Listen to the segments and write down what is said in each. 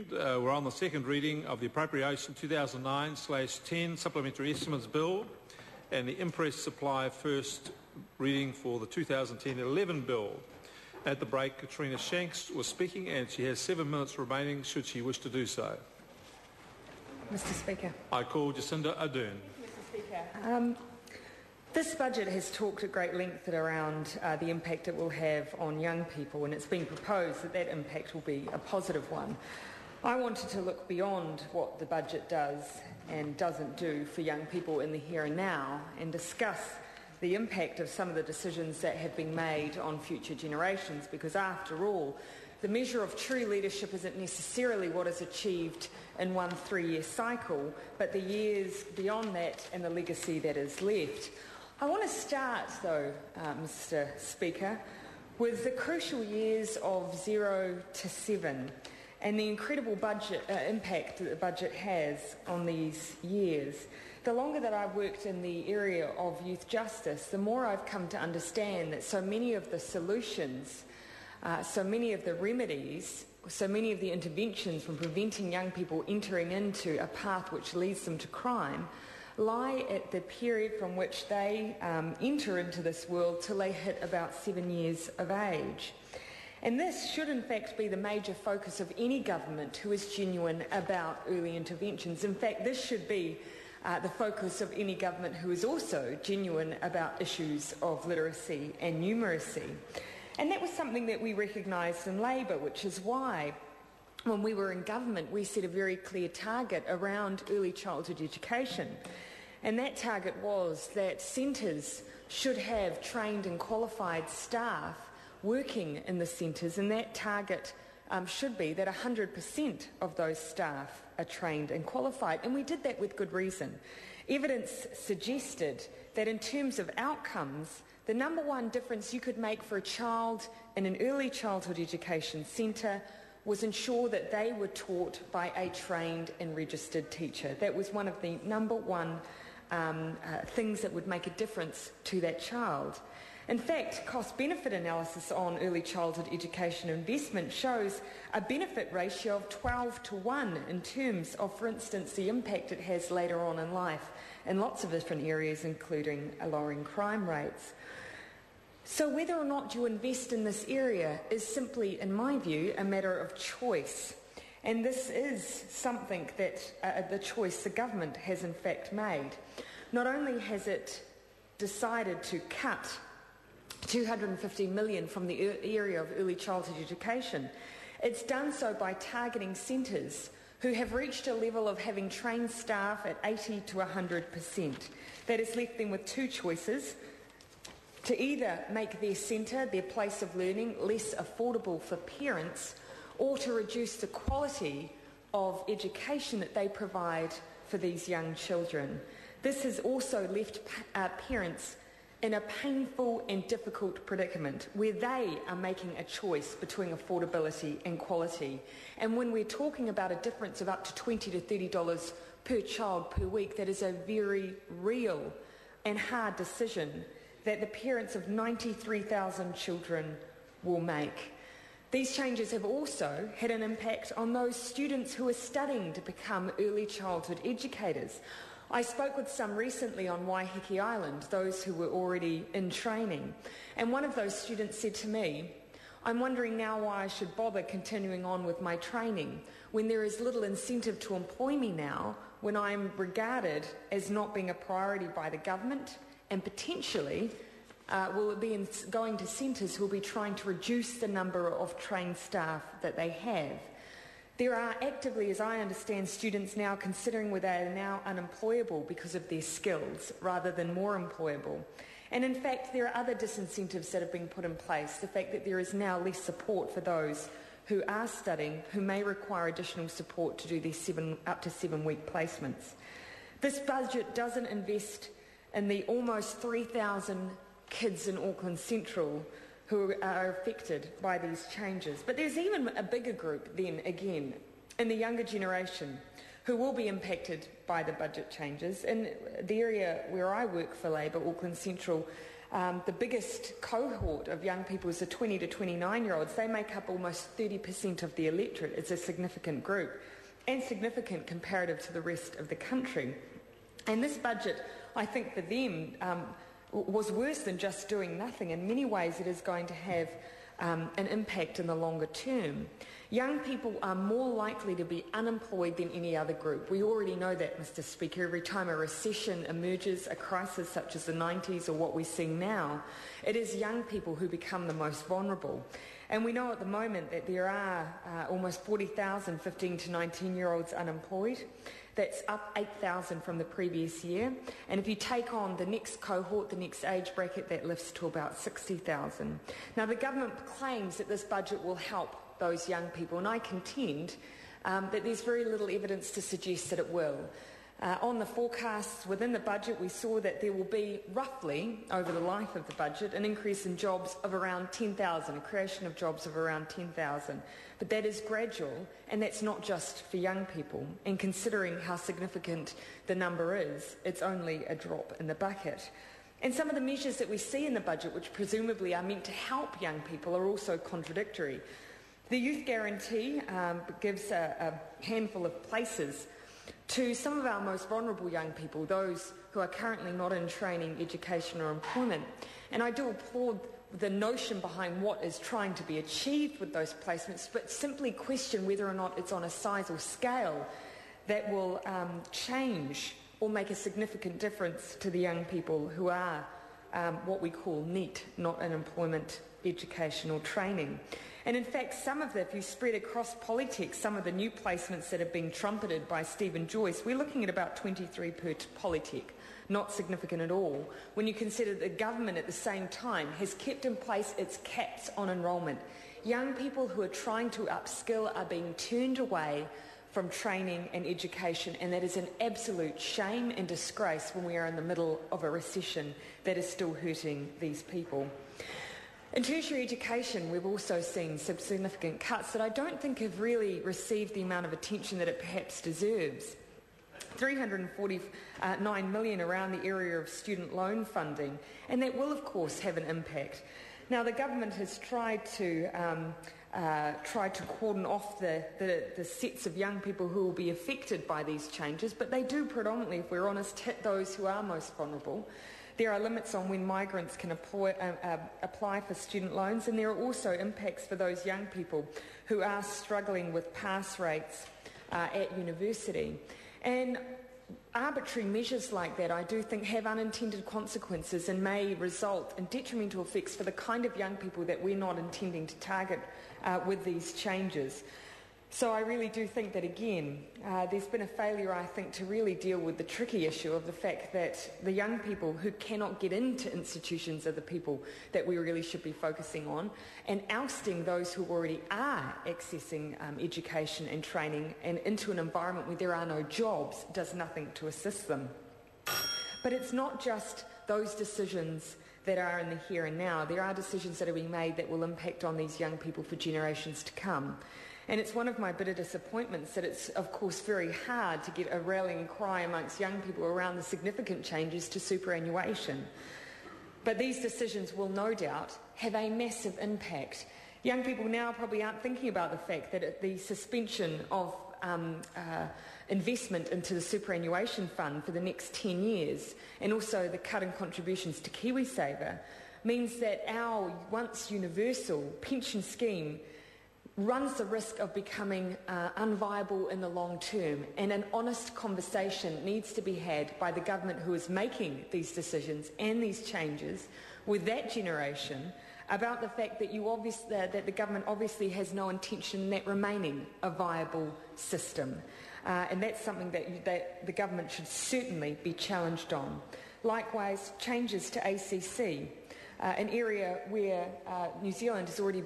We're on the second reading of the Appropriation 2009/10 Supplementary Estimates Bill and the Impress Supply first reading for the 2010-11 Bill. At the break, Katrina Shanks was speaking and she has 7 minutes remaining should she wish to do so. Mr Speaker. I call Jacinda Ardern. Mr Speaker. This budget has talked at great length around the impact it will have on young people, and it's been proposed that that impact will be a positive one. I wanted to look beyond what the budget does and doesn't do for young people in the here and now and discuss the impact of some of the decisions that have been made on future generations, because after all, the measure of true leadership isn't necessarily what is achieved in one 3-year cycle, but the years beyond that and the legacy that is left. I want to start, though, Mr Speaker, with the crucial years of 0 to 7 and the incredible impact that the budget has on these years. The longer that I've worked in the area of youth justice, the more I've come to understand that so many of the solutions, so many of the remedies, so many of the interventions from preventing young people entering into a path which leads them to crime lie at the period from which they enter into this world till they hit about 7 years of age. And this should in fact be the major focus of any government who is genuine about early interventions. In fact, this should be the focus of any government who is also genuine about issues of literacy and numeracy. And that was something that we recognised in Labour, which is why when we were in government, we set a very clear target around early childhood education. And that target was that centres should have trained and qualified staff working in the centres, and that target should be that 100% of those staff are trained and qualified. And we did that with good reason. Evidence suggested that in terms of outcomes, the number one difference you could make for a child in an early childhood education centre was ensure that they were taught by a trained and registered teacher. That was one of the number one things that would make a difference to that child. In fact, cost-benefit analysis on early childhood education investment shows a benefit ratio of 12 to 1 in terms of, for instance, the impact it has later on in life in lots of different areas, including lowering crime rates. So whether or not you invest in this area is simply, in my view, a matter of choice. And this is something that the choice the government has in fact made. Not only has it decided to cut $250 million from the area of early childhood education, it's done so by targeting centres who have reached a level of having trained staff at 80 to 100%. That has left them with two choices: to either make their centre, their place of learning, less affordable for parents, or to reduce the quality of education that they provide for these young children. This has also left parents in a painful and difficult predicament where they are making a choice between affordability and quality. And when we're talking about a difference of up to $20 to $30 per child per week, that is a very real and hard decision that the parents of 93,000 children will make. These changes have also had an impact on those students who are studying to become early childhood educators. I spoke with some recently on Waiheke Island, those who were already in training, and one of those students said to me, "I'm wondering now why I should bother continuing on with my training when there is little incentive to employ me now, when I'm regarded as not being a priority by the government, and potentially will be going to centres who will be trying to reduce the number of trained staff that they have." There are actively, as I understand, students now considering whether they are now unemployable because of their skills rather than more employable. And in fact, there are other disincentives that have been put in place. The fact that there is now less support for those who are studying, who may require additional support to do their up to 7 week placements. This budget doesn't invest in the almost 3,000 kids in Auckland Central who are affected by these changes. But there's even a bigger group then again in the younger generation who will be impacted by the budget changes. In the area where I work for Labour, Auckland Central, The biggest cohort of young people is the 20 to 29-year-olds. They make up almost 30% of the electorate. It's a significant group and significant comparative to the rest of the country. And this budget, I think for them, was worse than just doing nothing. In many ways, it is going to have an impact in the longer term. Young people are more likely to be unemployed than any other group. We already know that, Mr. Speaker. Every time a recession emerges, a crisis such as the 90s or what we're seeing now, it is young people who become the most vulnerable. And we know at the moment that there are almost 40,000 15 to 19-year-olds unemployed. That's up 8,000 from the previous year. And if you take on the next cohort, the next age bracket, that lifts to about 60,000. Now, the government claims that this budget will help those young people, and I contend that there's very little evidence to suggest that it will. On the forecasts within the budget, we saw that there will be roughly, over the life of the budget, an increase in jobs of around 10,000, a creation of jobs of around 10,000. But that is gradual, and that's not just for young people. And considering how significant the number is, it's only a drop in the bucket. And some of the measures that we see in the budget, which presumably are meant to help young people, are also contradictory. The Youth Guarantee gives a handful of places to some of our most vulnerable young people, those who are currently not in training, education or employment. And I do applaud the notion behind what is trying to be achieved with those placements, but simply question whether or not it's on a size or scale that will change or make a significant difference to the young people who are what we call NEET, not in employment, education or training. And in fact, some of the, if you spread across Polytech, some of the new placements that have been trumpeted by Stephen Joyce, we're looking at about 23 per Polytech, not significant at all, when you consider the government at the same time has kept in place its caps on enrolment. Young people who are trying to upskill are being turned away from training and education, and that is an absolute shame and disgrace when we are in the middle of a recession that is still hurting these people. In tertiary education, we've also seen some significant cuts that I don't think have really received the amount of attention that it perhaps deserves. $349 million around the area of student loan funding, and that will, of course, have an impact. Now, the government has tried to cordon off the sets of young people who will be affected by these changes, but they do predominantly, if we're honest, hit those who are most vulnerable. There are limits on when migrants can apply for student loans, and there are also impacts for those young people who are struggling with pass rates at university. And arbitrary measures like that, I do think, have unintended consequences and may result in detrimental effects for the kind of young people that we're not intending to target with these changes. So I really do think that, again, there's been a failure, I think, to really deal with the tricky issue of the fact that the young people who cannot get into institutions are the people that we really should be focusing on, and ousting those who already are accessing education and training and into an environment where there are no jobs does nothing to assist them. But it's not just those decisions that are in the here and now. There are decisions that are being made that will impact on these young people for generations to come. And it's one of my bitter disappointments that it's, of course, very hard to get a rallying cry amongst young people around the significant changes to superannuation. But these decisions will no doubt have a massive impact. Young people now probably aren't thinking about the fact that the suspension of investment into the superannuation fund for the next 10 years and also the cut in contributions to KiwiSaver means that our once universal pension scheme runs the risk of becoming unviable in the long term, and an honest conversation needs to be had by the government who is making these decisions and these changes with that generation about the fact that that the government obviously has no intention in that remaining a viable system. And that's something that the government should certainly be challenged on. Likewise, changes to ACC, an area where New Zealand has already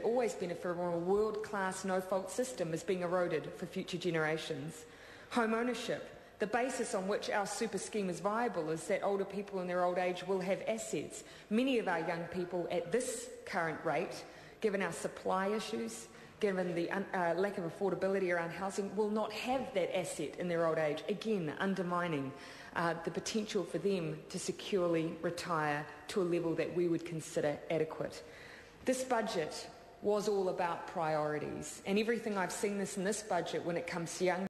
always benefited from a world-class no-fault system, is being eroded for future generations. Home ownership, the basis on which our super scheme is viable is that older people in their old age will have assets. Many of our young people at this current rate, given our supply issues, given the lack of affordability around housing, will not have that asset in their old age, again undermining the potential for them to securely retire to a level that we would consider adequate. This budget was all about priorities, and everything I've seen in this budget when it comes to young